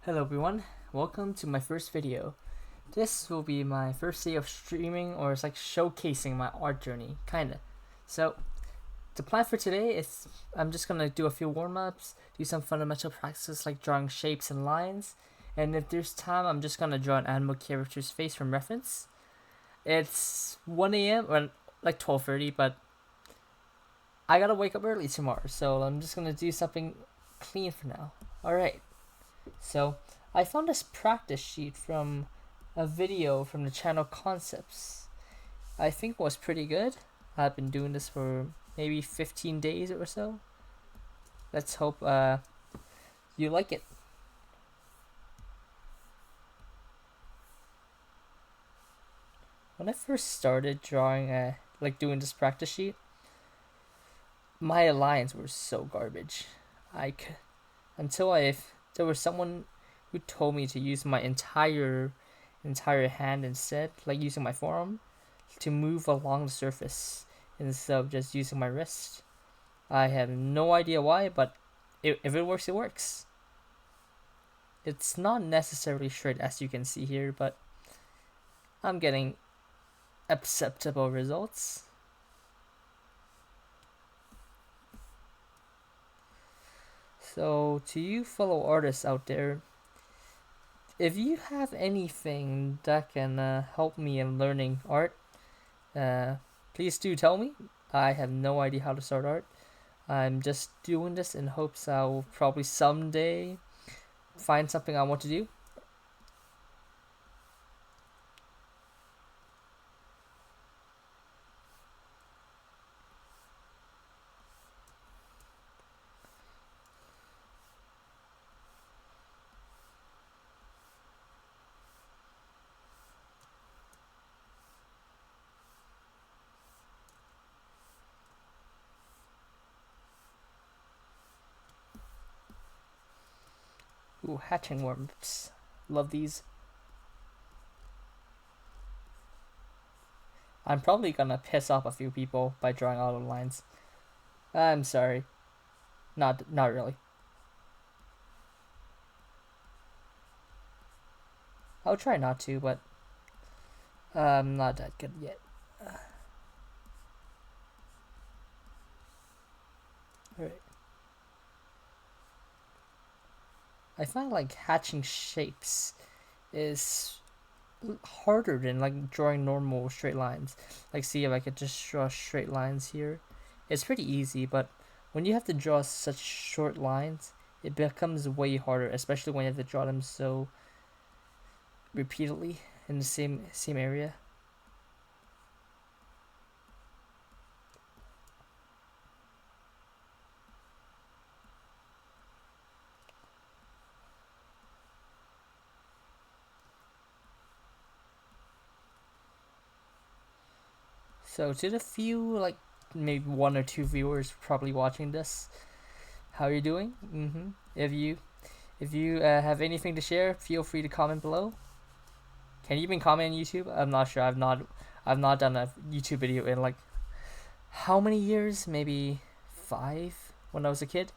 Hello everyone, welcome to my first video. This will be my first day of streaming, or it's like showcasing my art journey, kinda. So, the plan for today is I'm just gonna do a few warm-ups, do some fundamental practices like drawing shapes and lines, and if there's time I'm just gonna draw an animal character's face from reference. It's 1 a.m. or like 12:30, but I gotta wake up early tomorrow, so I'm just gonna do something clean for now. Alright. So I found this practice sheet from a video from the channel Concepts. I think it was pretty good. I've been doing this for maybe 15 days or so. Let's hope you like it. When I first started drawing, doing this practice sheet, my lines were so garbage. There was someone who told me to use my entire hand instead, like using my forearm to move along the surface instead of just using my wrist. I have no idea why, but if it works, it works. It's not necessarily straight as you can see here, but I'm getting acceptable results. So to you fellow artists out there, if you have anything that can help me in learning art, please do tell me. I have no idea how to start art. I'm just doing this in hopes I'll probably someday find something I want to do. Ooh, hatching worms. Love these. I'm probably gonna piss off a few people by drawing all the lines. I'm sorry. Not really. I'll try not to, but I'm not that good yet. Alright. I find like hatching shapes is harder than like drawing normal straight lines. Like, see if I could just draw straight lines here. It's pretty easy, but when you have to draw such short lines, it becomes way harder, especially when you have to draw them so repeatedly in the same area. So to the few, like maybe 1 or 2 viewers probably watching this, how are you doing? If you have anything to share, feel free to comment below. Can you even comment on YouTube? I'm not sure. I've not done a YouTube video in like how many years? Maybe 5 when I was a kid.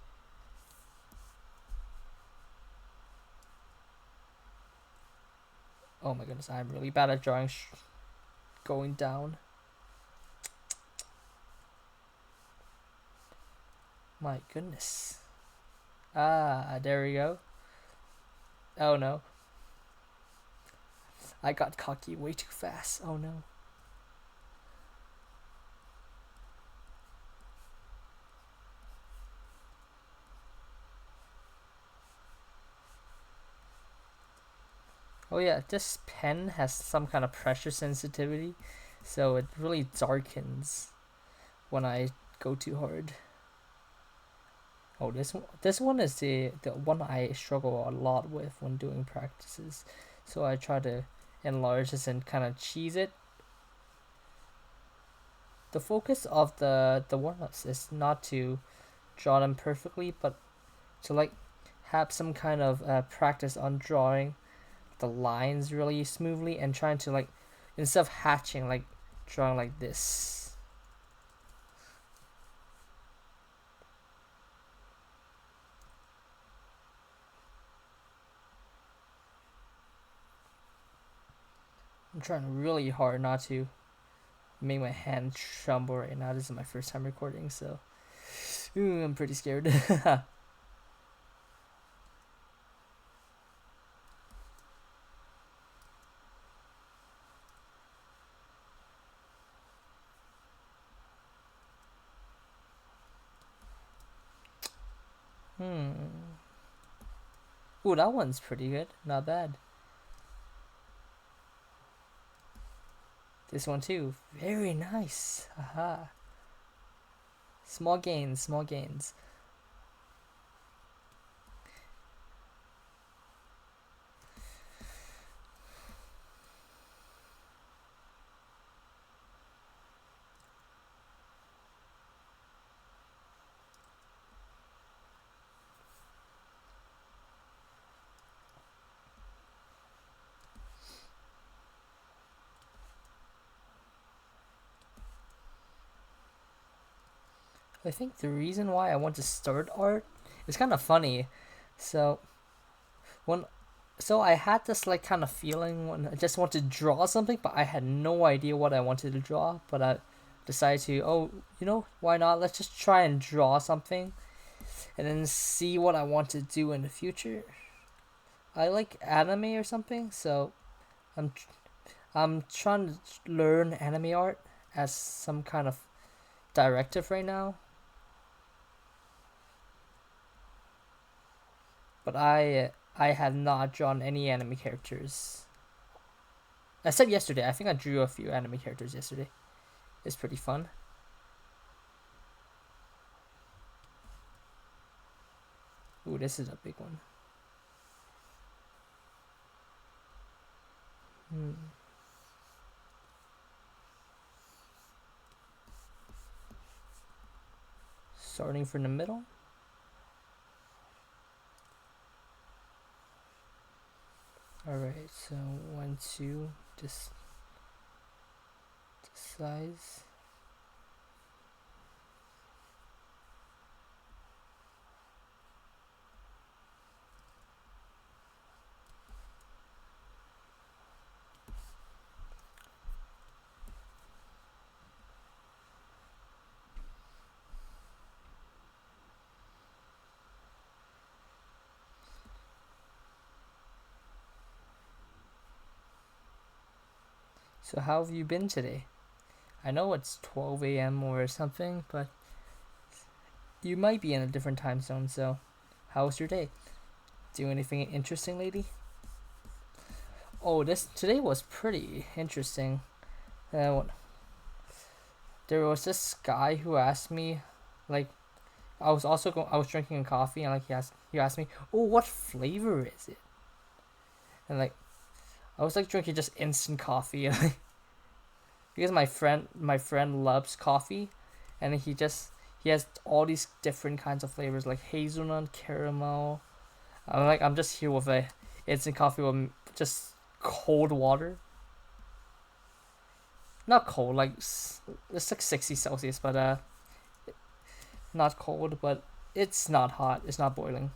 Oh my goodness, I'm really bad at drawing going down. My goodness. Ah, there we go. Oh no. I got cocky way too fast. Oh no. Oh yeah, this pen has some kind of pressure sensitivity, so it really darkens when I go too hard. Oh, this one is the one I struggle a lot with when doing practices, so I try to enlarge this and kind of cheese it. The focus of the warm-ups is not to draw them perfectly, but to like have some kind of practice on drawing the lines really smoothly and trying to like, instead of hatching, like drawing like this. trying really hard not to make my hand tremble right now. This is my first time recording, so I'm pretty scared. Ooh, that one's pretty good. Not bad. This one too. Very nice. Aha. Small gains, small gains. I think the reason why I want to start art is kind of funny. So when I had this like kind of feeling when I just want to draw something, but I had no idea what I wanted to draw. But I decided to, why not? Let's just try and draw something, and then see what I want to do in the future. I like anime or something, so I'm trying to learn anime art as some kind of directive right now. But I have not drawn any anime characters. I said yesterday. I think I drew a few anime characters yesterday. It's pretty fun. Ooh, this is a big one. Starting from the middle. Alright, so 1, 2, this size. So how have you been today? I know it's 12 a.m. or something, but you might be in a different time zone, so how was your day? Do anything interesting, lady? Oh, today was pretty interesting. There was this guy who asked me, like, I was drinking a coffee, and like he asked me, oh, what flavor is it? And like I was like drinking just instant coffee, and like, because my friend loves coffee, and he has all these different kinds of flavors like hazelnut, caramel. I'm just here with a instant coffee with just cold water. Not cold, like it's like 60 Celsius, but not cold, but it's not hot. It's not boiling.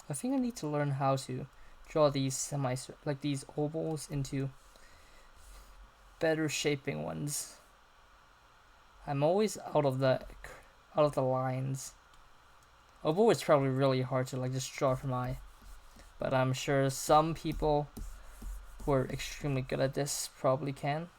I think I need to learn how to draw these like these ovals into better shaping ones. I'm always out of the lines. Oval is probably really hard to like just draw from eye, but I'm sure some people who are extremely good at this probably can.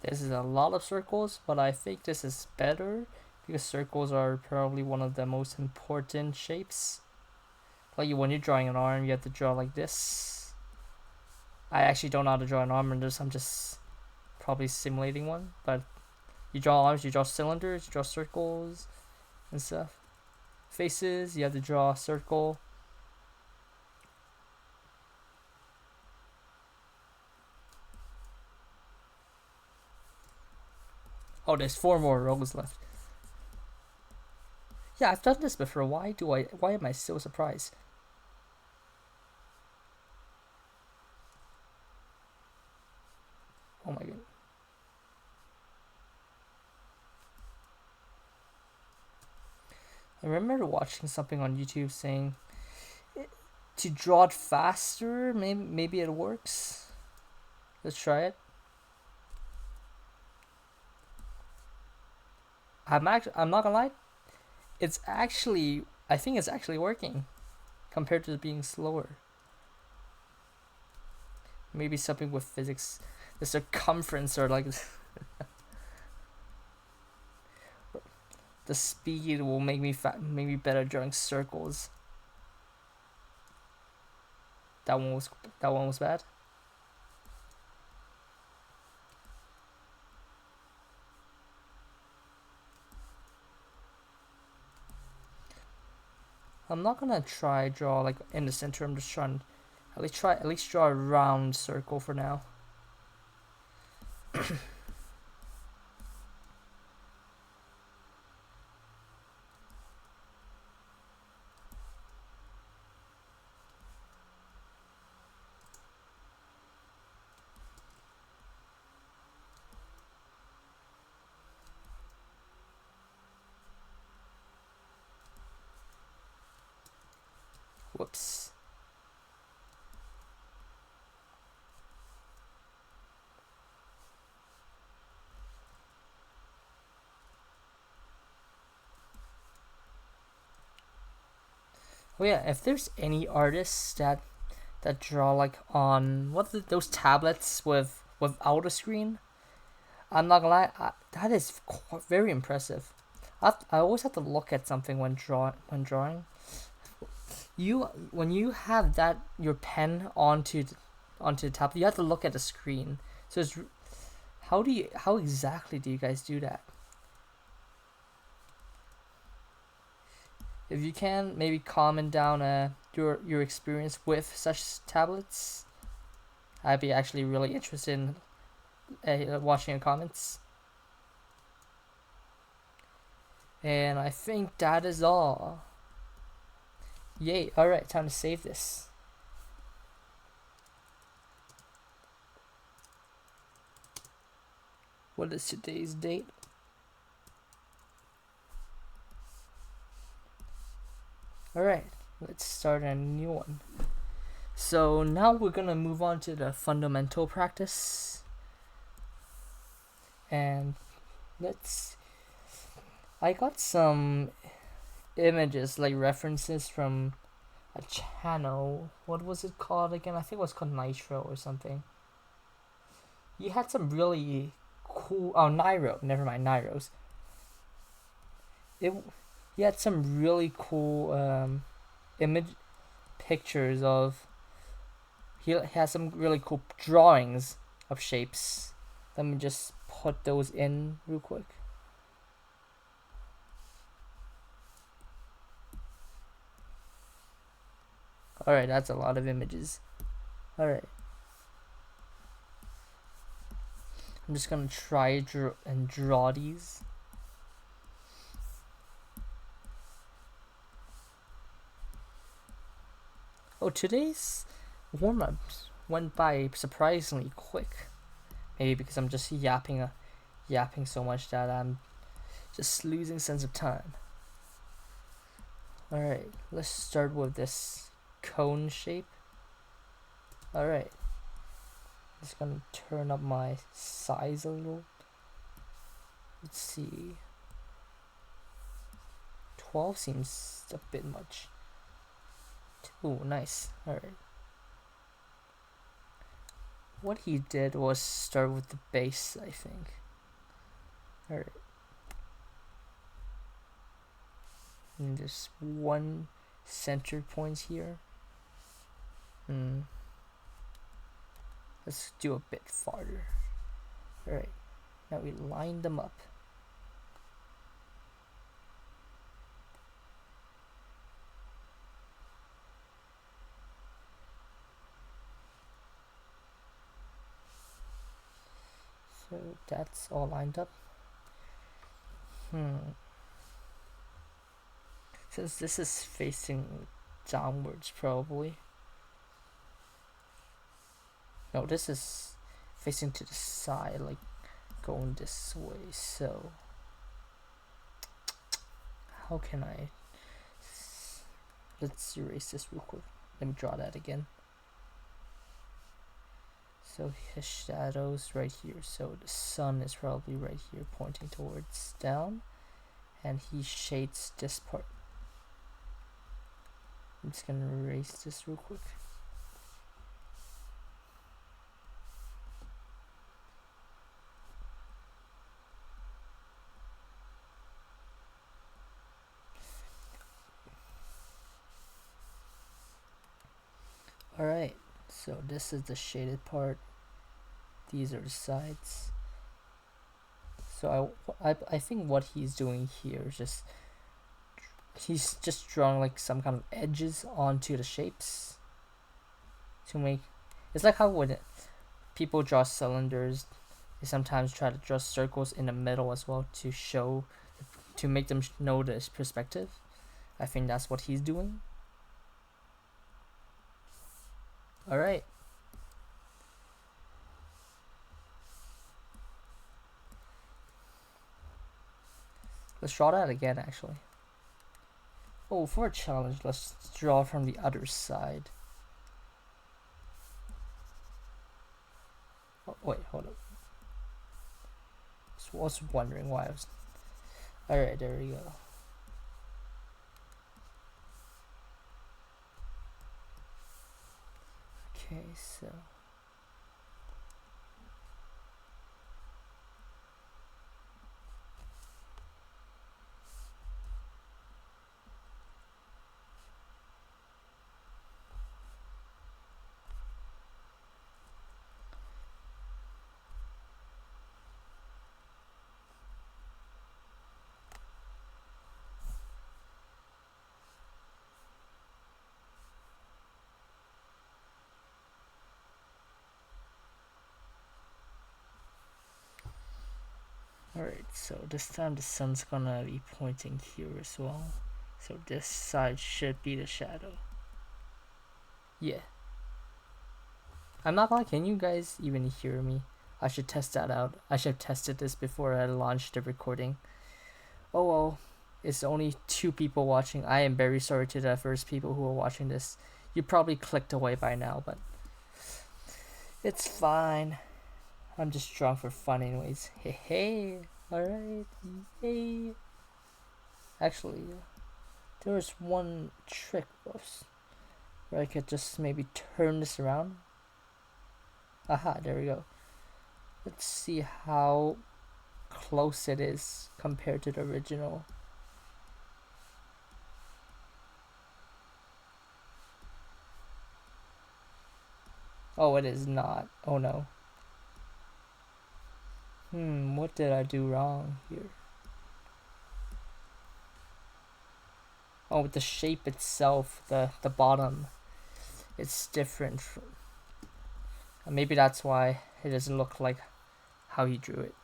This is a lot of circles, but I think this is better because circles are probably one of the most important shapes. Like when you're drawing an arm, you have to draw like this. I actually don't know how to draw an arm in this. I'm just probably simulating one. But you draw arms, you draw cylinders, you draw circles and stuff. Faces, you have to draw a circle. Oh, there's 4 more rows left. Yeah, I've done this before. Why am I so surprised? Oh my god. I remember watching something on YouTube saying to draw it faster, maybe it works. Let's try it. I'm not gonna lie, it's actually, I think it's actually working compared to being slower. Maybe something with physics, the circumference or like the speed will make me better drawing circles. That one was bad. I'm not gonna try draw like in the center. I'm just trying at least draw a round circle for now. Whoops. Oh yeah, if there's any artists that draw like on those tablets without a screen, I'm not gonna lie, that is very impressive. I always have to look at something when drawing. When you have that your pen onto the tablet, you have to look at the screen. So it's, how exactly do you guys do that? If you can, maybe comment down your experience with such tablets. I'd be actually really interested in watching your comments. And I think that is all. Yay, alright, time to save this. What is today's date? Alright, let's start a new one. So now we're gonna move on to the fundamental practice. And I got some images, like references from a channel. What was it called again? I think it was called Nitro or something. You had some really cool, Nairo, never mind, Nairos. You had some really cool image pictures of, he has some really cool drawings of shapes. Let me just put those in real quick. Alright, that's a lot of images. Alright. I'm just gonna try and draw these. Oh, today's warm-ups went by surprisingly quick. Maybe because I'm just yapping so much that I'm just losing sense of time. Alright, let's start with this cone shape. Alright. Just gonna turn up my size a little. Let's see. 12 seems a bit much. Ooh, nice. Alright. what he did was start with the base, I think. Alright. And there's one center point here. Let's do a bit farther. Alright. Now we line them up. So that's all lined up. Since this is facing downwards, probably. No, this is facing to the side, like going this way. So how can I? Let's erase this real quick. Let me draw that again. So his shadow's right here. So the sun is probably right here, pointing towards down, and he shades this part. I'm just gonna erase this real quick. Alright, so this is the shaded part. These are the sides. So I think what he's doing here is he's just drawing like some kind of edges onto the shapes to make. It's like how when people draw cylinders, they sometimes try to draw circles in the middle as well to make them know this perspective. I think that's what he's doing. Alright. Let's draw that again, actually. Oh, for a challenge, let's draw from the other side. Oh, wait, hold up. I was wondering why I was... Alright, there we go. Okay, so... Alright, so this time the sun's gonna be pointing here as well. So this side should be the shadow. Yeah. I'm not like, can you guys even hear me? I should test that out. I should have tested this before I launched the recording. Oh well, it's only 2 people watching. I am very sorry to the first people who are watching this. You probably clicked away by now, but it's fine. I'm just drunk for fun anyways. Hey hey. Alright. Yay. Actually, there's one trick where I could just maybe turn this around. Aha, there we go. Let's see how close it is compared to the original. Oh, it is not. Oh no. What did I do wrong here? Oh, with the shape itself, the bottom, it's different. Maybe that's why it doesn't look like how he drew it.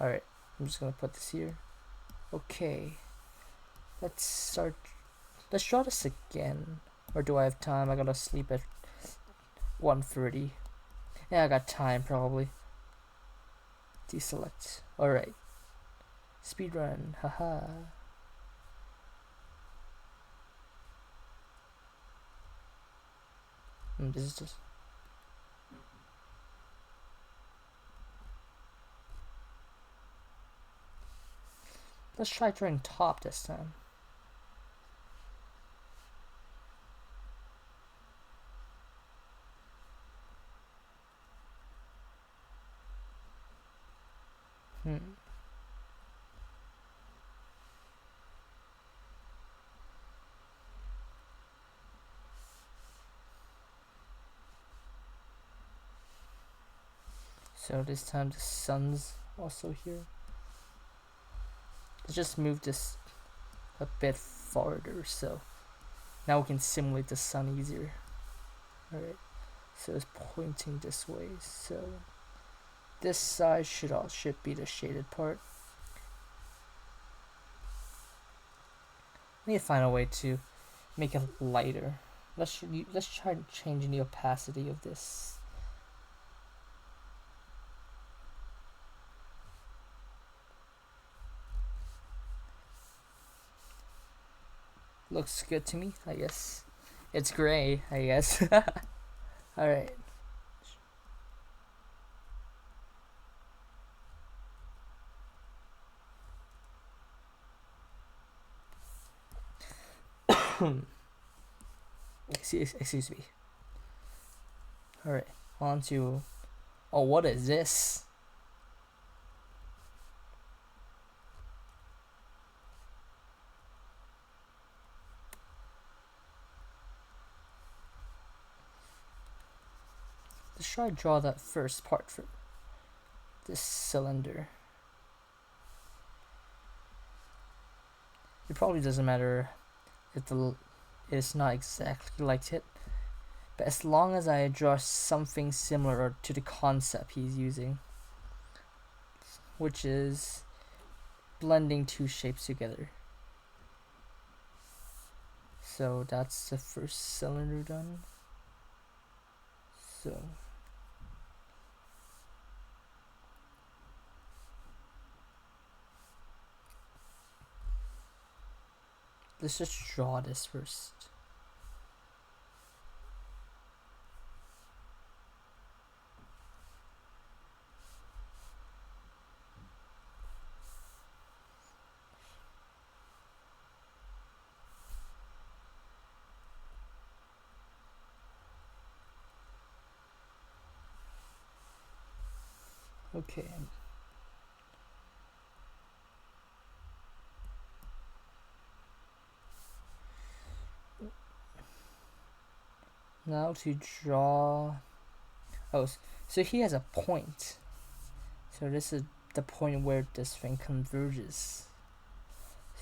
Alright, I'm just gonna put this here. Okay, let's draw this again. Or do I have time? I gotta sleep at 1:30. Yeah, I got time probably. Deselect. Alright. Speedrun. Haha. This is just... Let's try drawing top this time. So this time the sun's also here. Let's just move this a bit farther so now we can simulate the sun easier. Alright, so it's pointing this way, so this side should be the shaded part. I need to find a way to make it lighter. Let's try changing the opacity of this. Looks good to me, I guess. It's gray, I guess. Alright. Excuse me. Alright, on to... Oh, what is this? Let's try to draw that first part for this cylinder. It probably doesn't matter if it's not exactly like it, but as long as I draw something similar to the concept he's using, which is blending two shapes together. So that's the first cylinder done. So let's just draw this first. Okay. Now to draw... Oh, so he has a point. So this is the point where this thing converges.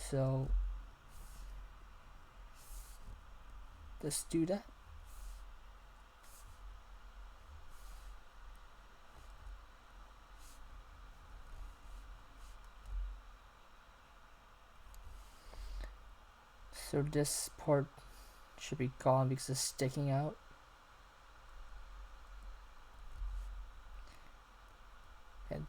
So let's do that. So this part should be gone because it's sticking out. And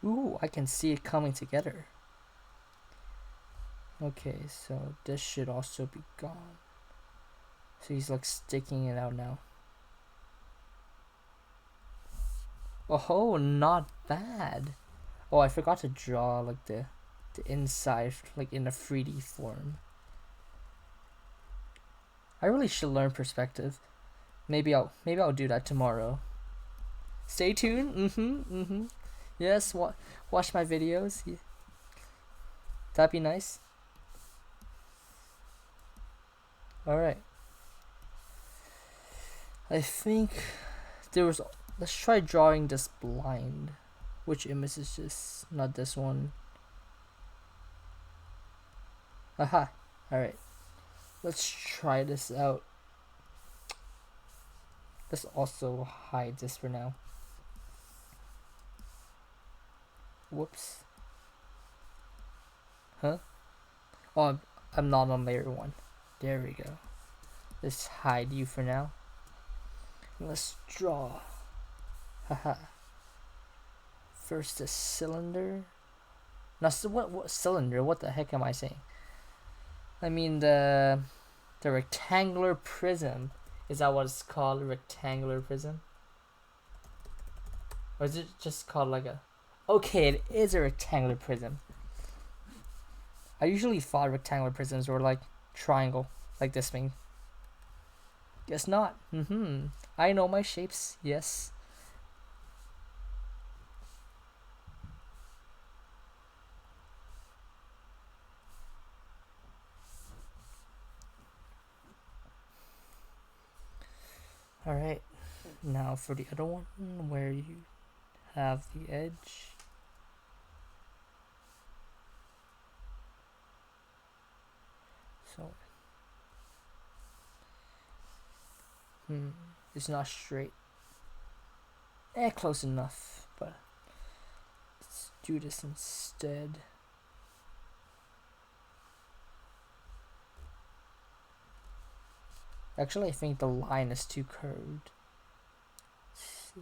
ooh, I can see it coming together. Okay, so this should also be gone. So he's like sticking it out now. Oh, not bad. Oh, I forgot to draw like the inside like in a 3D form. I really should learn perspective. Maybe I'll do that tomorrow. Stay tuned. Yes, watch my videos. Yeah. That'd be nice. Alright. I think there was... Let's try drawing this blind. Which image is this? Not this one. Aha. Alright. Let's try this out. Let's also hide this for now. Whoops. Huh? Oh, I'm not on layer 1. There we go. Let's hide you for now. Let's draw. Haha. First the cylinder. Now, so what cylinder? What the heck am I saying? I mean the rectangular prism. Is that what it's called? Rectangular prism? Or is it just called like a... Okay, it is a rectangular prism. I usually thought rectangular prisms were like triangle, like this thing. Guess not. I know my shapes, yes. Alright, now for the other one where you have the edge. So, it's not straight. Close enough, but let's do this instead. Actually, I think the line is too curved. Let's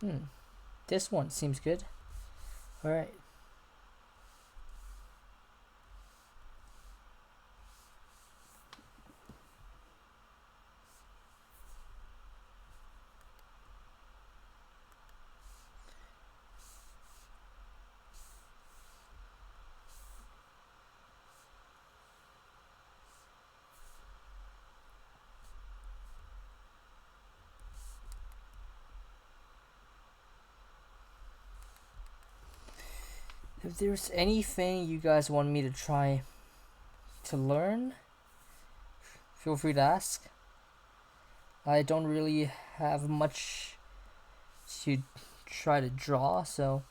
see. This one seems good. Alright. If there's anything you guys want me to try to learn, feel free to ask. I don't really have much to try to draw, so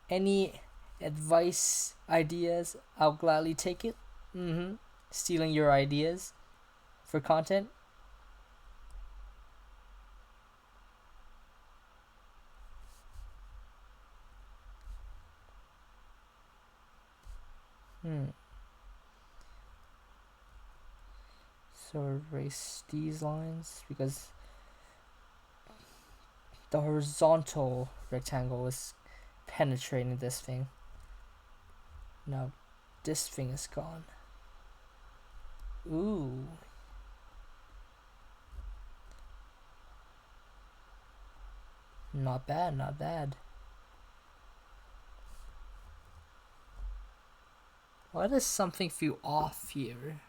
any advice, ideas, I'll gladly take it. Stealing your ideas for content. So erase these lines because the horizontal rectangle is penetrating this thing. Now this thing is gone. Ooh. Not bad, not bad. Why does something feel off here?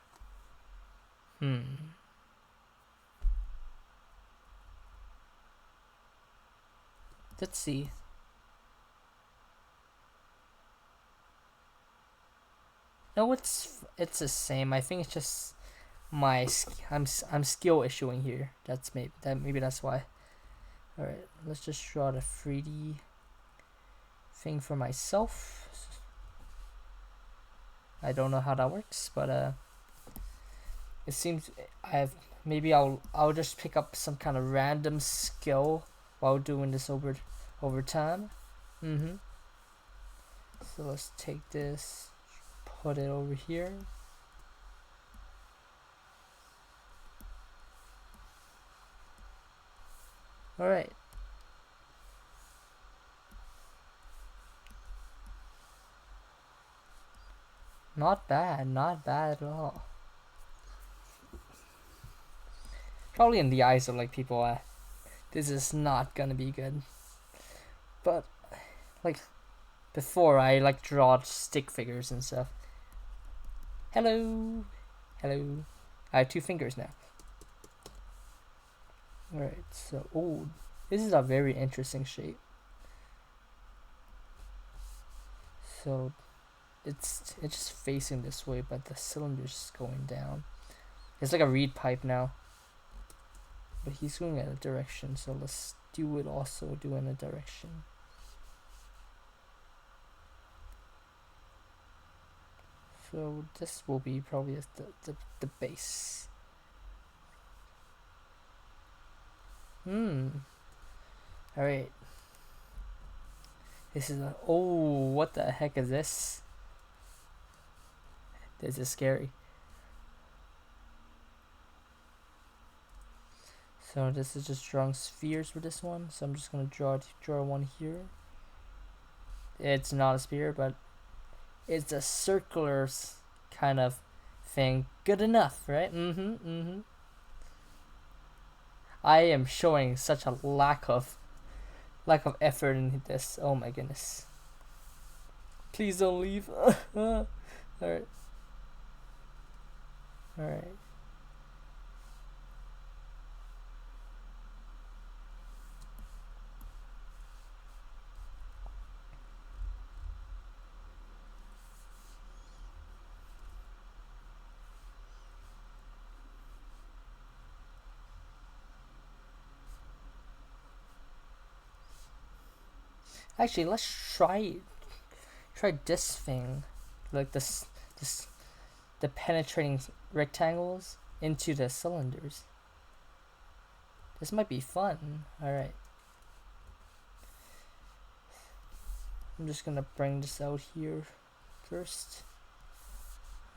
Let's see. No, it's the same. I think it's just my I'm skill issuing here. Maybe that's why. All right, let's just draw the 3D thing for myself. I don't know how that works, but it seems I'll just pick up some kind of random skill while doing this over time. So let's take this, put it over here. All right. Not bad at all. Probably in the eyes of like people, this is not gonna be good. But like before, I like draw stick figures and stuff. Hello. I have 2 fingers now. All right. So this is a very interesting shape. So it's just facing this way, but the cylinder's going down. It's like a reed pipe now. But he's going in a direction, so let's do it also in a direction. So this will be probably the base. Alright. This is what the heck is this? This is scary. So this is just drawing spheres for this one. So I'm just gonna draw one here. It's not a sphere, but it's a circular kind of thing. Good enough, right? I am showing such a lack of effort in this. Oh my goodness. Please don't leave. Alright. Alright. Actually, let's try this thing, like this the penetrating rectangles into the cylinders. This might be fun. Alright. I'm just gonna bring this out here first.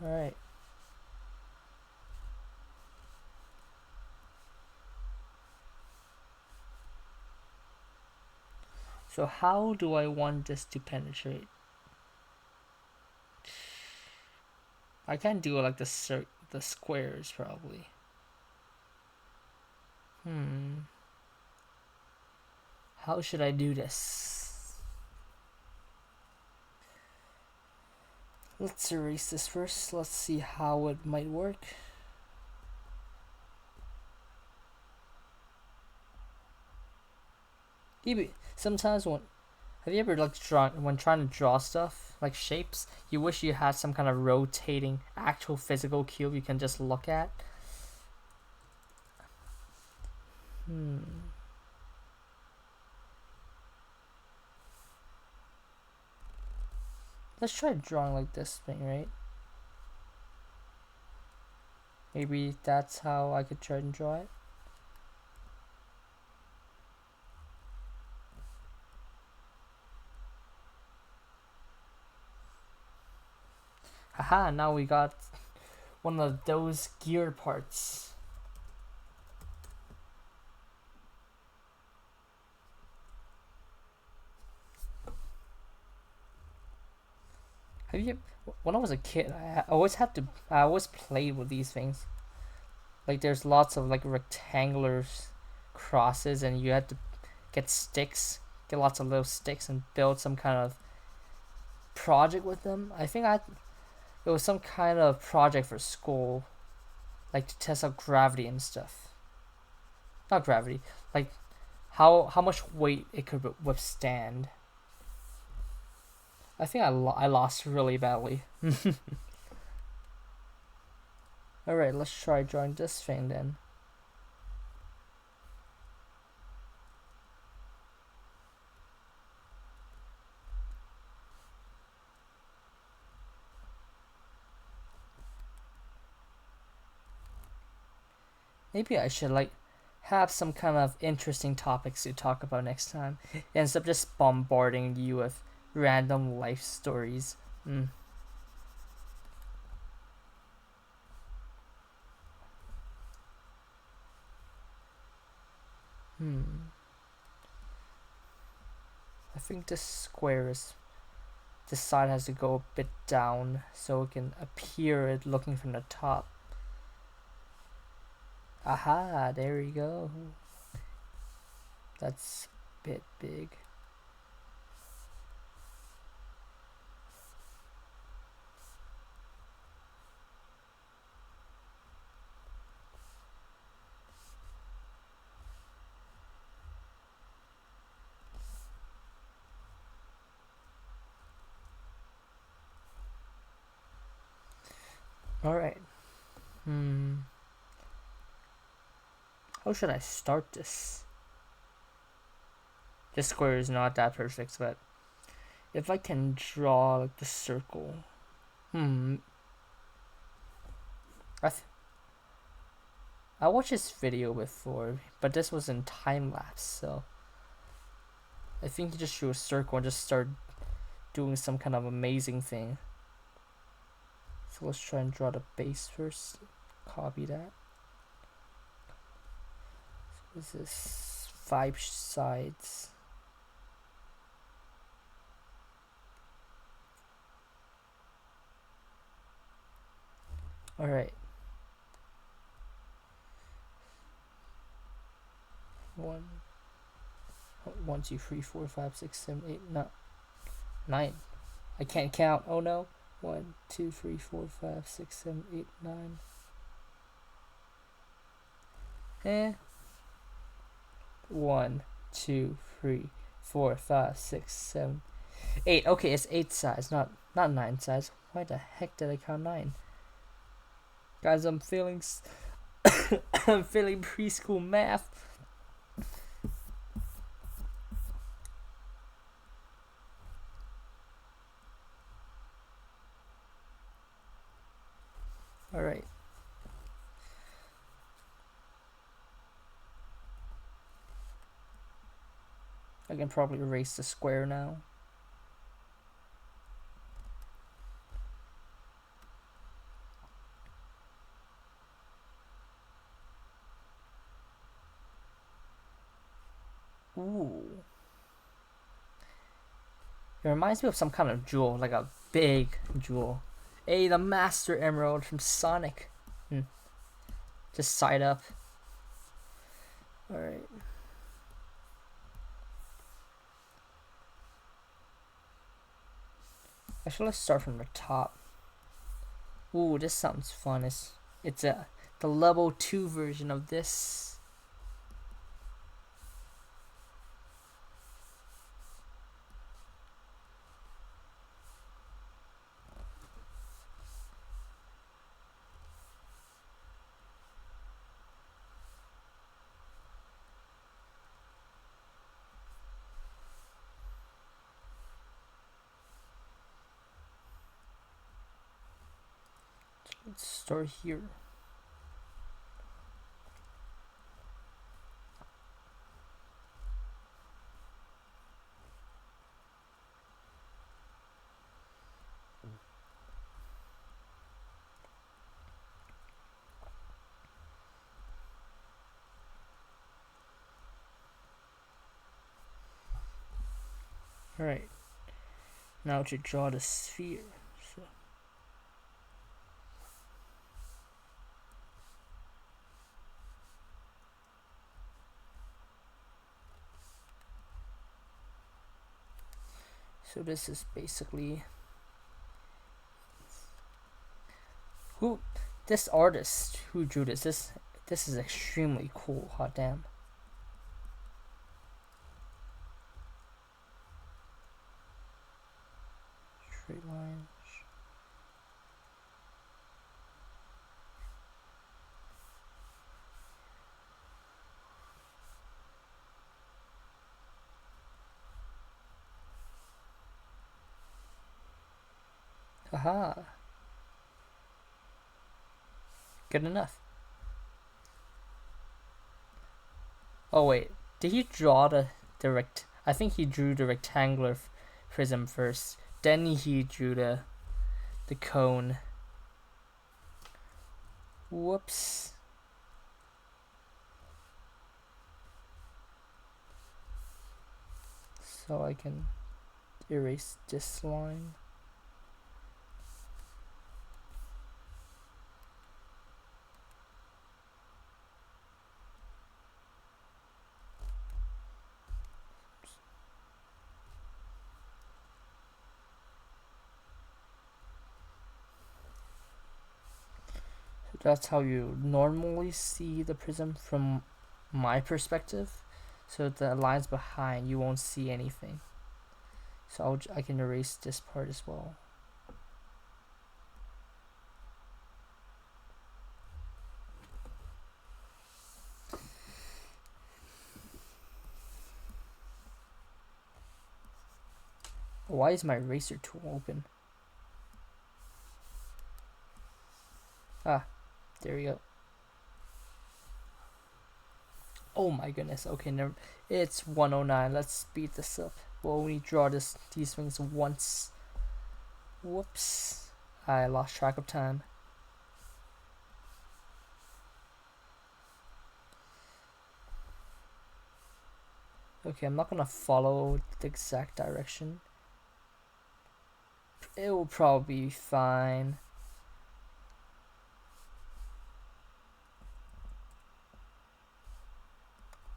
Alright. So how do I want this to penetrate? I can't do it like the squares probably. How should I do this? Let's erase this first. Let's see how it might work. Sometimes have you ever like when trying to draw stuff like shapes, you wish you had some kind of rotating actual physical cube you can just look at? Let's try drawing like this thing, right? Maybe that's how I could try and draw it. Haha, now we got one of those gear parts. When I was a kid, I always played with these things. Like there's lots of like rectangular crosses and you had to get lots of little sticks and build some kind of project with them. I think it was some kind of project for school, like to test out gravity and stuff. Not gravity, like how much weight it could withstand. I think I lost really badly. Alright, let's try drawing this thing then. Maybe I should like have some kind of interesting topics to talk about next time instead of just bombarding you with random life stories. I think this side has to go a bit down so it can appear it looking from the top. Aha, there we go. That's a bit big. Alright. How should I start this? This square is not that perfect, but if I can draw like the circle. I watched this video before, but this was in time lapse, so I think you just drew a circle and just start doing some kind of amazing thing. So let's try and draw the base first. Copy that. So this is 5 sides. Alright. 1, 2, 3, 4, 5, 6, 7, 8, 9. I can't count. Oh no. 1, 2, 3, 4, 5, 6, 7, 8, 9. Eh. 1, 2, 3, 4, 5, 6, 7, 8. Okay, it's 8 sides, not 9 sides. Why the heck did I count 9? Guys, I'm feeling I'm feeling preschool math. All right. I can probably erase the square now. Ooh. It reminds me of some kind of jewel, like a big jewel. Hey, the Master Emerald from Sonic. Just side up. Alright. Actually, let's start from the top. Ooh, this sounds fun. It's the level 2 version of this. Let's start here. Alright. Now to draw the sphere. So this is basically this artist who drew this is extremely cool. Hot damn. Straight lines. Haha. Good enough. Oh wait, did he draw the I think he drew the rectangular prism first. Then he drew the cone. Whoops. So I can erase this line. That's how you normally see the prism from my perspective. So the lines behind, you won't see anything. So I can erase this part as well. Why is my eraser tool open? Ah, there we go. Oh my goodness. Okay, it's 109. Let's speed this up. We'll only draw these things once. Whoops. I lost track of time. Okay, I'm not gonna follow the exact direction. It will probably be fine.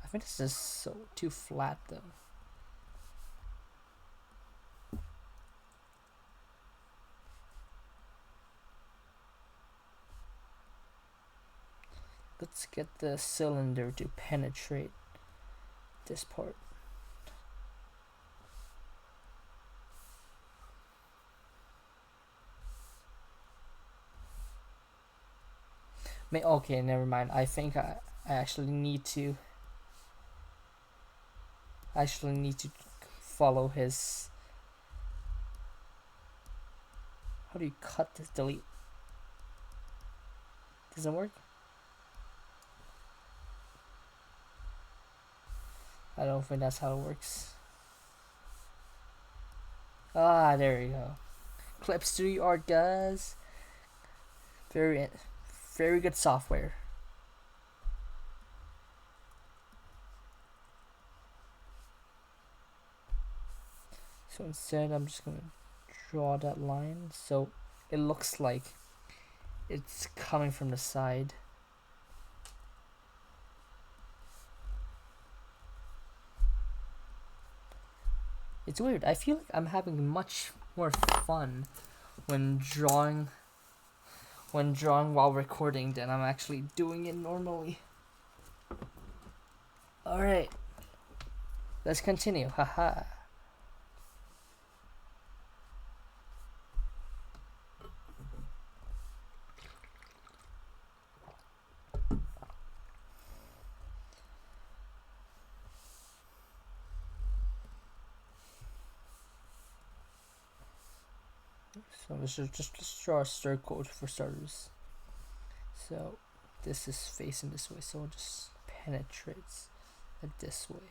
I think this is so too flat though. let's get the cylinder to penetrate this part. Okay, never mind. I think I actually need to follow his. How do you cut this? Delete. Doesn't work? I don't think that's how it works. Ah, there you go. Clip Studio Art, guys. Very good software. So instead, I'm just gonna draw that line so it looks like it's coming from the side. It's weird. I feel like I'm having much more fun when drawing while recording than I'm actually doing it normally. Alright. Let's continue. Haha. So let's just draw a circle for starters. So this is facing this way, so it just penetrates it this way.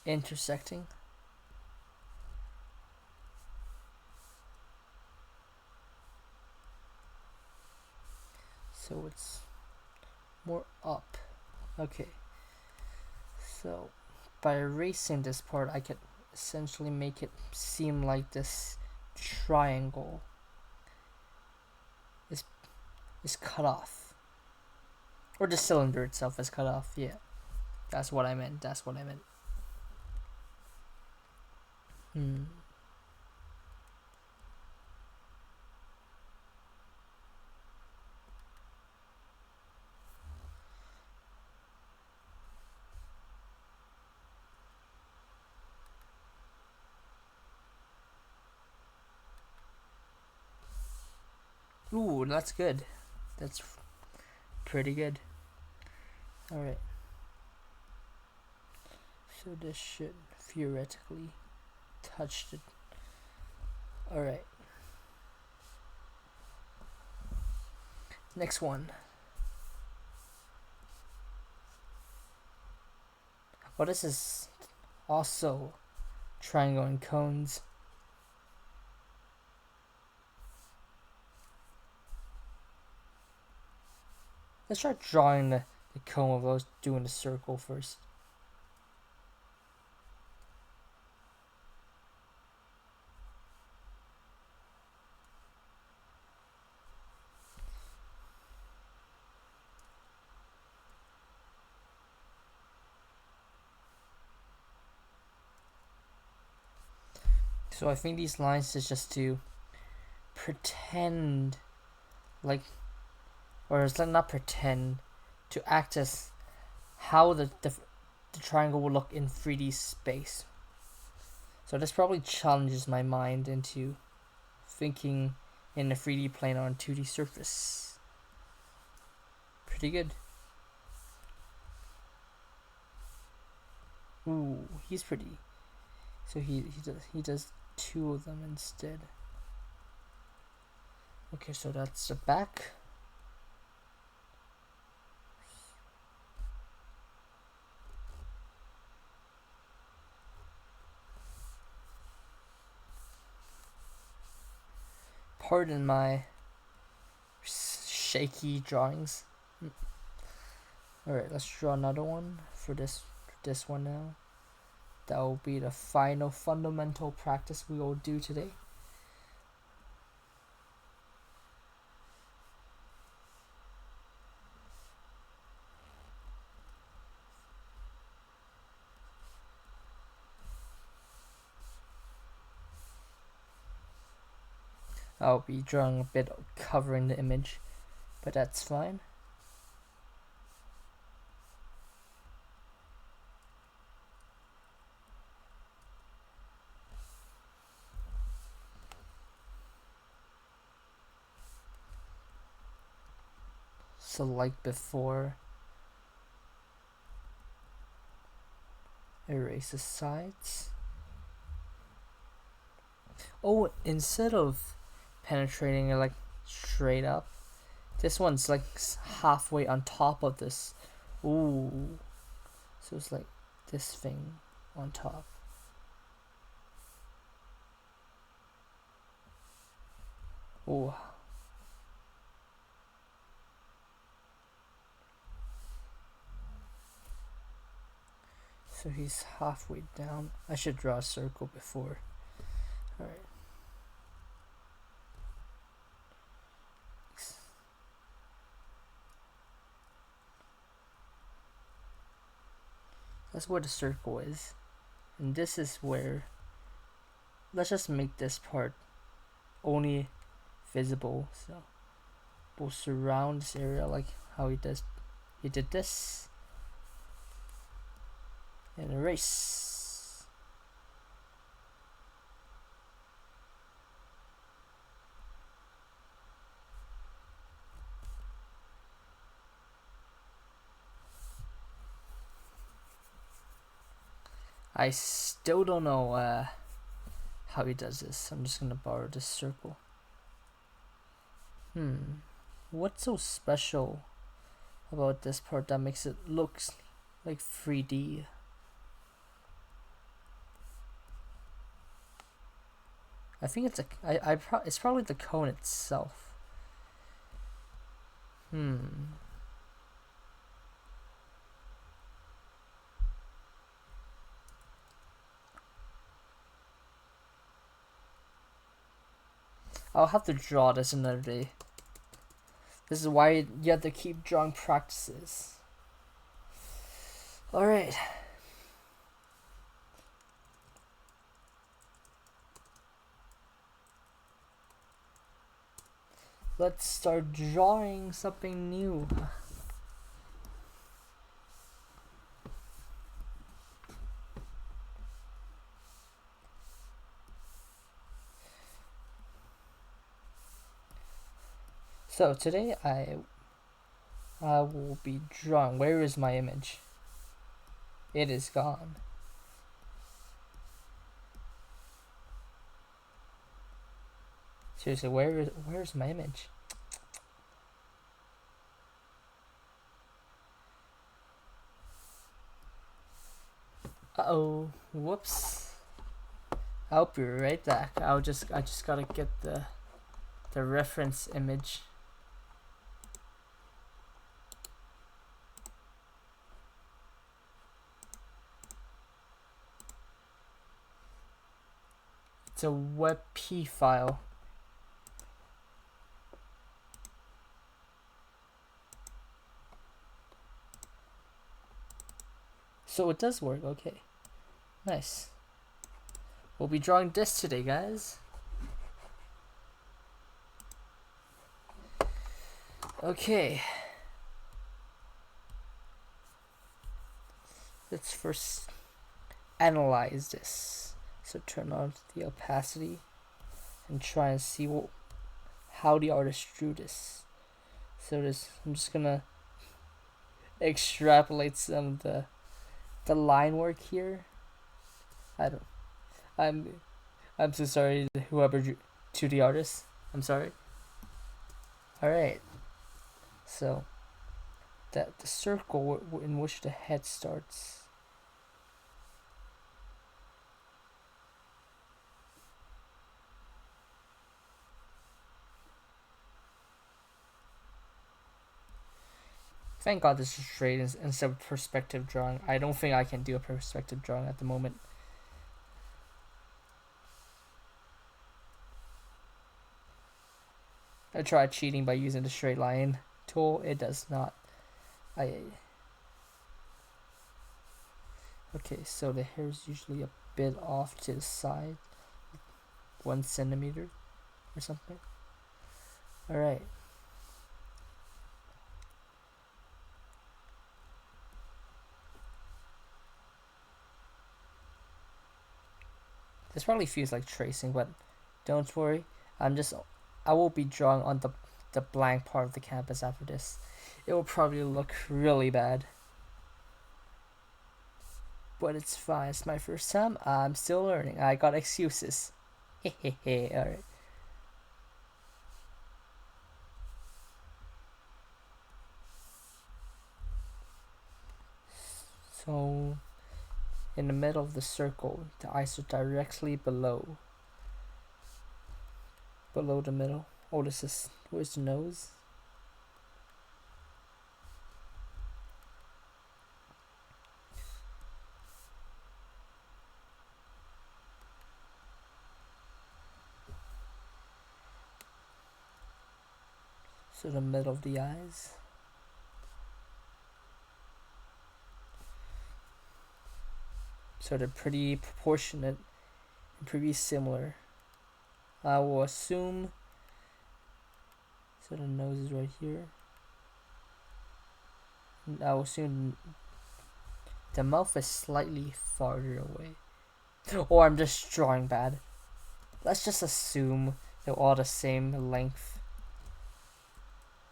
Intersecting. So it's more up. Okay. So by erasing this part, I can essentially make it seem like this triangle is cut off, or the cylinder itself is cut off. Yeah, that's what I meant. Ooh, that's good. That's pretty good. Alright. So this should theoretically touch it. Alright. Next one. Well, this is also triangle and cones. Let's try drawing the cone of those, doing the circle first. So I think these lines is just to pretend like, or it's like not pretend, to act as how the triangle will look in 3D space. So this probably challenges my mind into thinking in a 3D plane on a 2D surface. Pretty good. Ooh, he's pretty. So he does two of them instead. Okay, so that's the back. Pardon my shaky drawings. Alright, let's draw another one for this one now. That will be the final fundamental practice we will do today. I'll be drawing a bit covering the image, but that's fine. So like before, erase the sides. Oh, instead of penetrating it like straight up, this one's like halfway on top of this. Ooh. So it's like this thing on top. Ooh. So he's halfway down. I should draw a circle before. Alright. That's where the circle is. And this is where, let's just make this part only visible. So we'll surround this area like how he did this. And erase. I still don't know how he does this. I'm just gonna borrow this circle. What's so special about this part that makes it look like 3D? I think it's it's probably the cone itself. I'll have to draw this another day. This is why you have to keep drawing practices. Alright. Let's start drawing something new. So today I will be drawing. Where is my image? It is gone. Seriously, where's my image? Uh-oh. Whoops. I'll be right back. I just gotta get the reference image. It's a WebP file. So it does work, okay. Nice. We'll be drawing this today, guys. Okay. Let's first analyze this. So turn on the opacity and try and see how the artist drew this. So I'm just gonna extrapolate some of the line work here. I'm so sorry to whoever drew to the artist. I'm sorry. Alright. So the circle in which the head starts. Thank God this is straight instead of perspective drawing. I don't think I can do a perspective drawing at the moment. I tried cheating by using the straight line tool. It does not. Okay, so the hair is usually a bit off to the side, 1 centimeter or something. Alright. This probably feels like tracing, but don't worry. I will be drawing on the blank part of the canvas after this. It will probably look really bad. But it's fine. It's my first time. I'm still learning. I got excuses. Hehehe. Alright. So, in the middle of the circle, the eyes are directly below the middle. Oh, this is, where's the nose? So the middle of the eyes. So they're pretty proportionate and pretty similar. I will assume. So the nose is right here. And I will assume the mouth is slightly farther away. Or I'm just drawing bad. Let's just assume they're all the same length.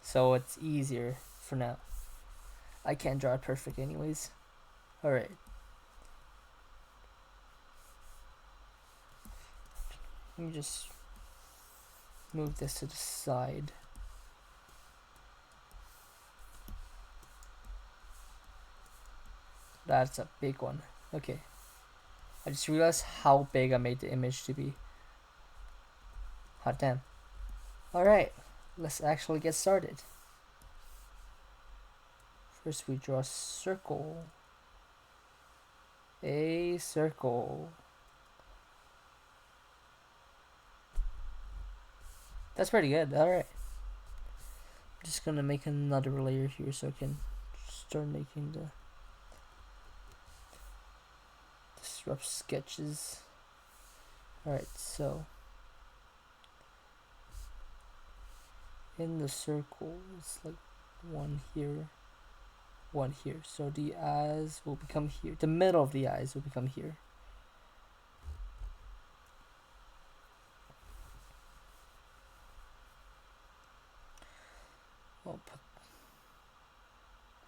So it's easier for now. I can't draw it perfect anyways. Alright. Let me just move this to the side. That's a big one. Okay. I just realized how big I made the image to be. Hot damn. Alright. Let's actually get started. First we draw a circle. A circle. That's pretty good. Alright. I'm just gonna make another layer here so I can start making the rough sketches. Alright, so in the circle it's like one here, one here. So the eyes will become here. The middle of the eyes will become here.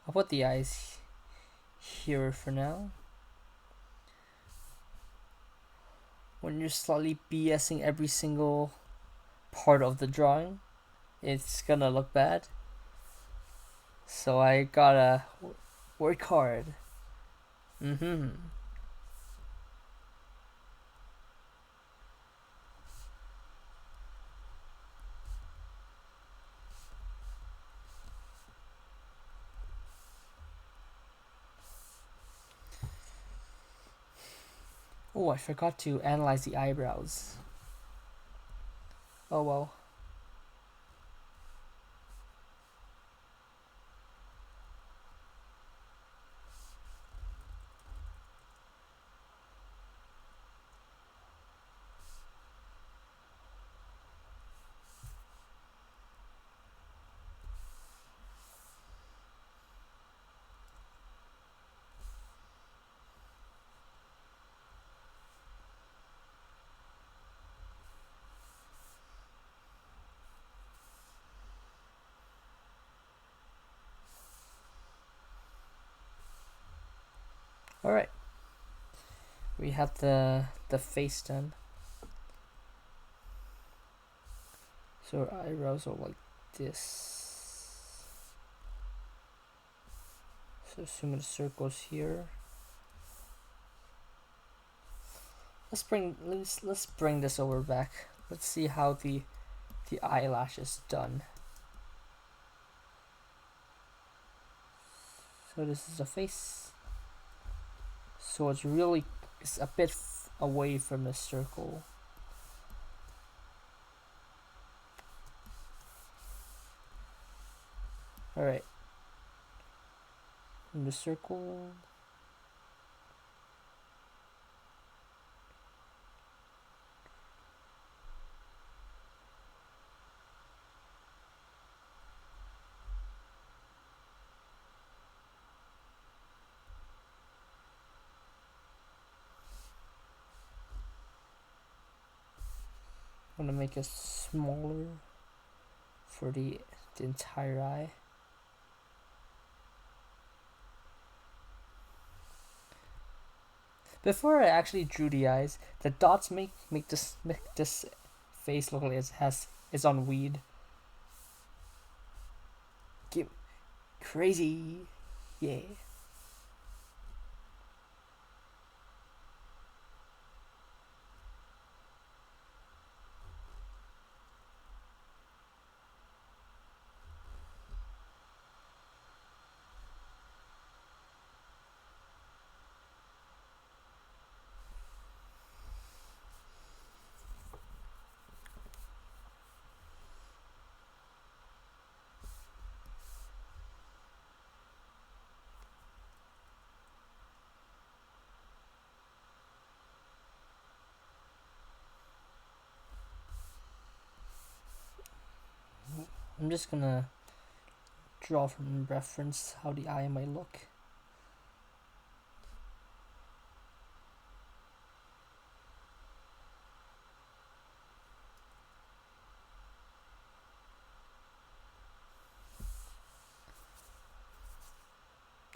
I'll put the eyes here for now. When you're slightly BSing every single part of the drawing, it's gonna look bad. So I gotta work hard. Oh, I forgot to analyze the eyebrows. Oh well. Alright. We have the face done. So our eyebrows are like this. So assume the circles here. Let's bring this over back. Let's see how the eyelash is done. So this is a face. So it's a bit away from the circle. Alright. In the circle. I'm gonna make it smaller for the entire eye. Before I actually drew the eyes, the dots make this face look like it's on weed. Get crazy, yeah. I'm just gonna draw from reference how the eye might look.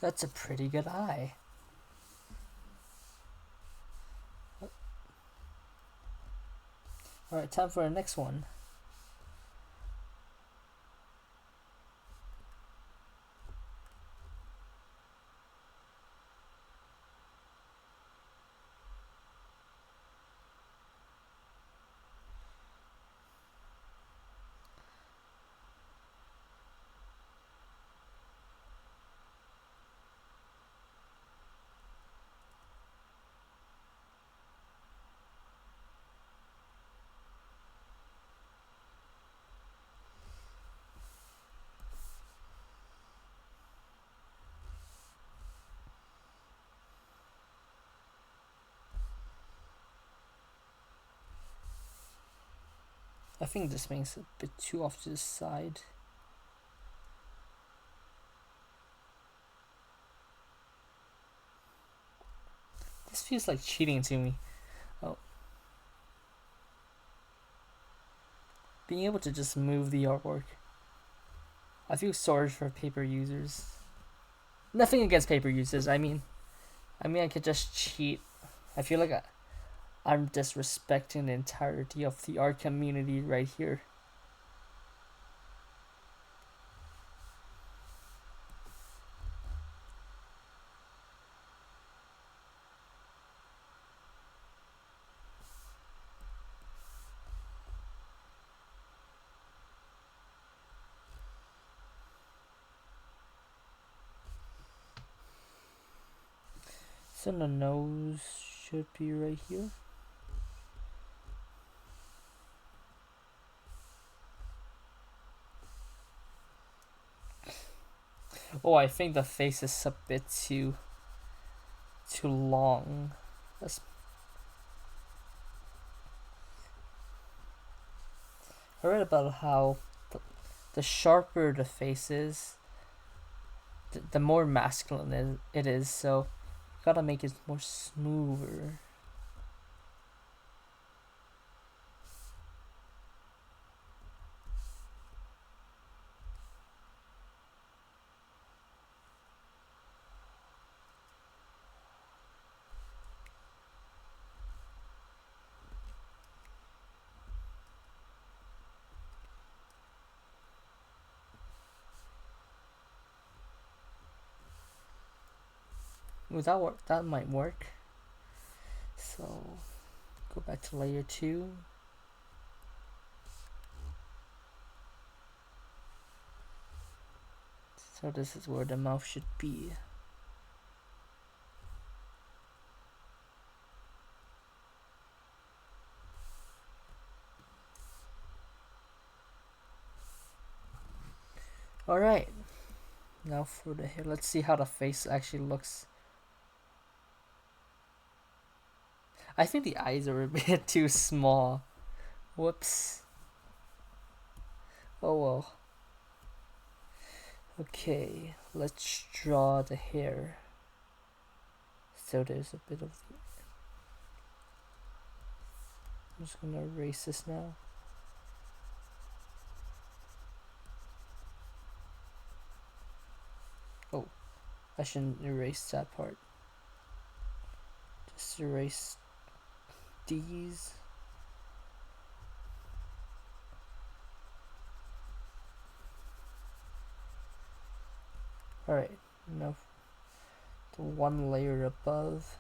That's a pretty good eye. Alright, time for the next one. I think this makes a bit too off to the side. This feels like cheating to me. Oh. Being able to just move the artwork. I feel sorry for paper users. Nothing against paper users, I mean I could just cheat. I feel like I'm disrespecting the entirety of the art community right here. So the nose should be right here. Oh, I think the face is a bit too long. I read about how the sharper the face is, the more masculine it is, so you gotta make it more smoother. Ooh, that might work. So go back to layer 2. So this is where the mouth should be. Alright, now for the hair. Let's see how the face actually looks. I think the eyes are a bit too small. Whoops. Oh well. Okay, let's draw the hair. So there's a bit of... I'm just gonna erase this now. Oh, I shouldn't erase that part. Let's erase these. Alright, now the one layer above.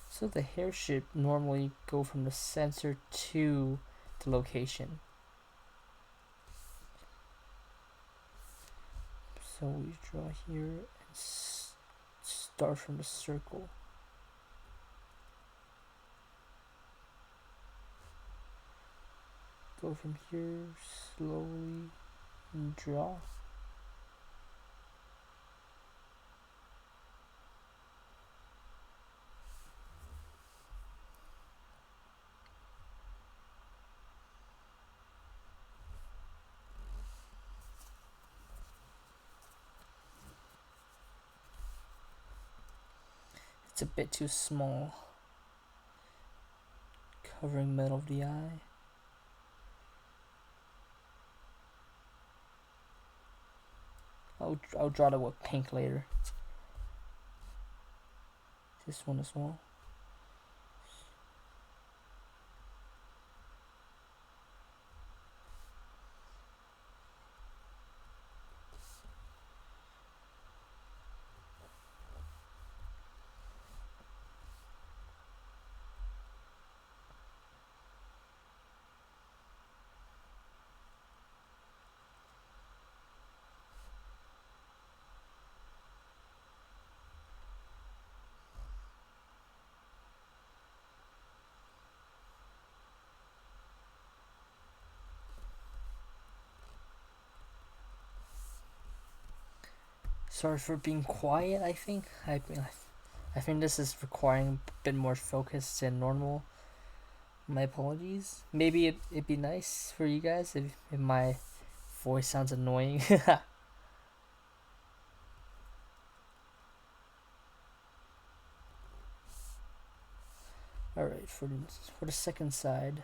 So the hair should normally go from the sensor to the location. So we draw here and start from the circle. Go from here slowly and draw. It's a bit too small, covering middle of the eye. I'll draw the with pink later. This one as well. Sorry for being quiet. I think this is requiring a bit more focus than normal. My apologies. Maybe it'd be nice for you guys if my voice sounds annoying. Alright, for the second side.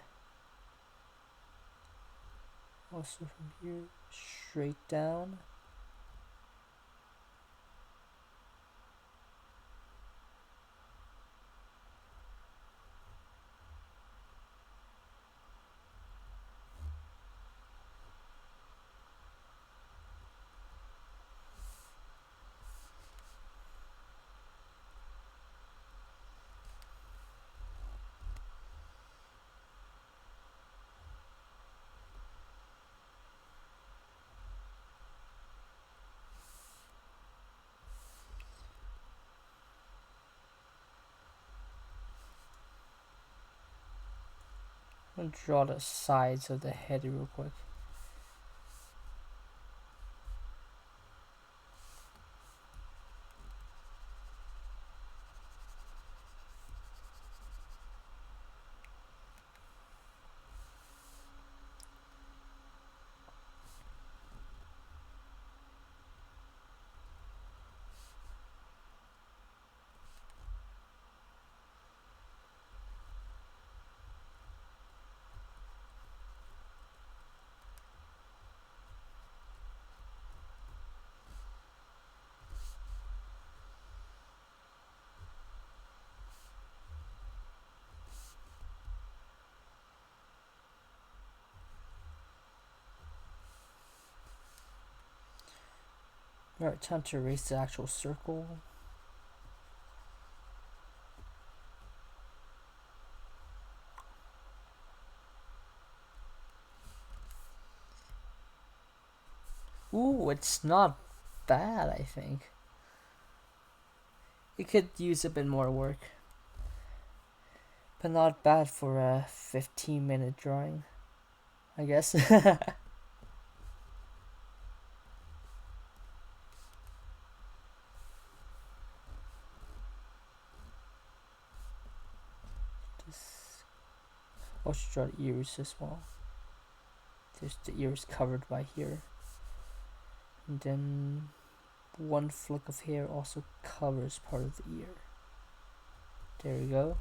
Also from here, straight down. I'm gonna draw the sides of the head real quick. Alright, time to erase the actual circle. Ooh, it's not bad, I think. It could use a bit more work. But not bad for a 15-minute drawing, I guess. I'll just draw the ears as well. Just the ear is covered by here. And then one flick of hair also covers part of the ear. There we go.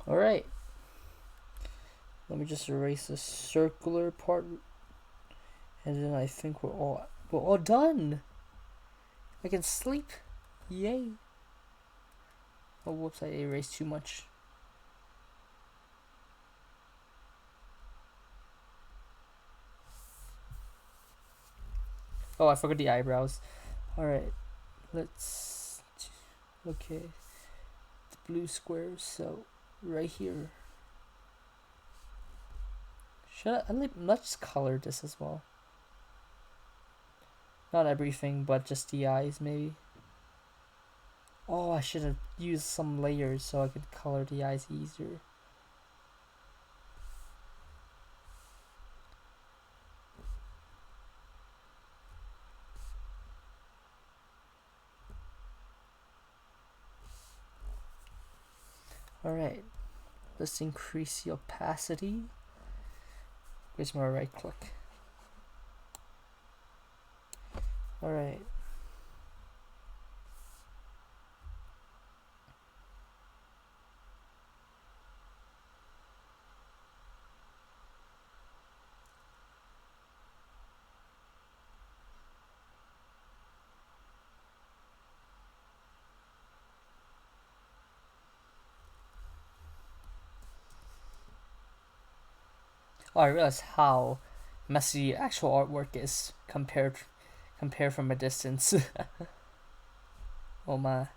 Alright. Let me just erase the circular part. And then I think we're all done. I can sleep. Yay. Oh whoops, I erased too much. Oh, I forgot the eyebrows. Alright. Let's okay. The blue squares, so right here. Let's color this as well. Not everything, but just the eyes maybe. Oh, I should have used some layers so I could color the eyes easier. Alright, let's increase the opacity. Where's my right click? Alright. Oh, I realized how messy actual artwork is compared from a distance. Oh my.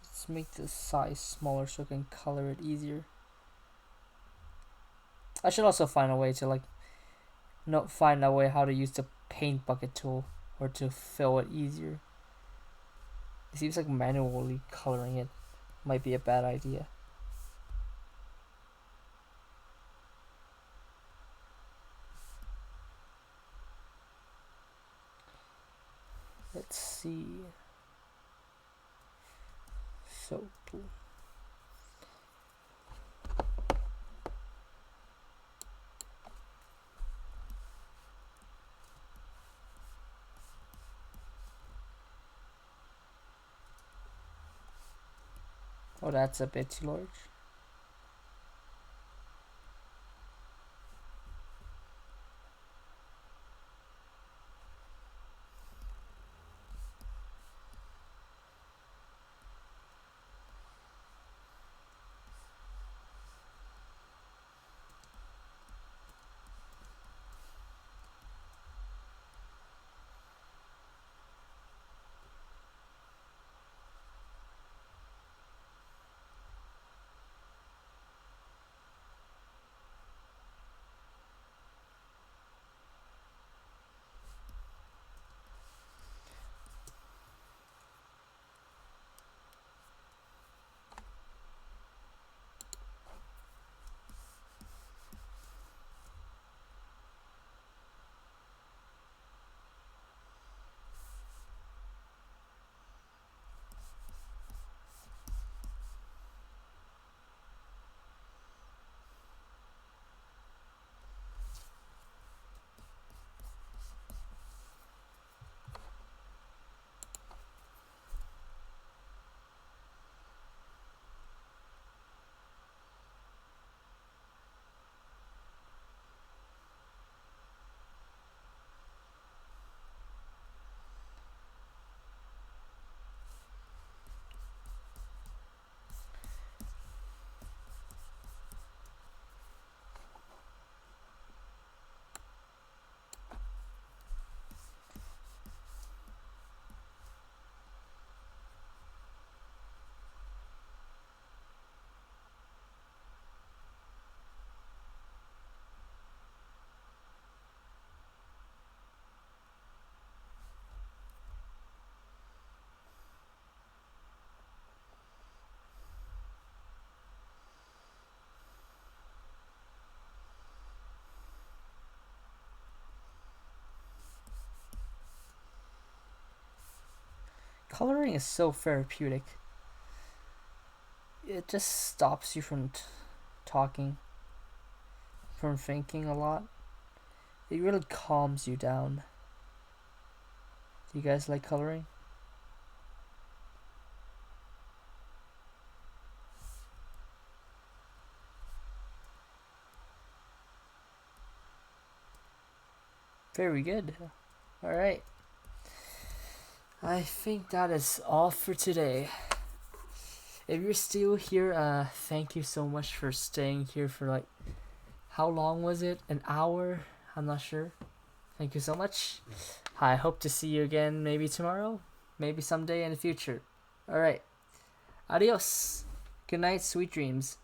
Let's make this size smaller so I can color it easier. I should also find a way to find a way how to use the paint bucket tool or to fill it easier. It seems like manually coloring it might be a bad idea. Let's see. Soap. Oh, that's a bit too large. Coloring is so therapeutic. It just stops you from talking, from thinking a lot. It really calms you down. Do you guys like coloring? Very good. Alright. I think that is all for today. If you're still here, thank you so much for staying here for like, how long was it? An hour? I'm not sure. Thank you so much. I hope to see you again maybe tomorrow, maybe someday in the future. Alright. Adios. Good night, sweet dreams.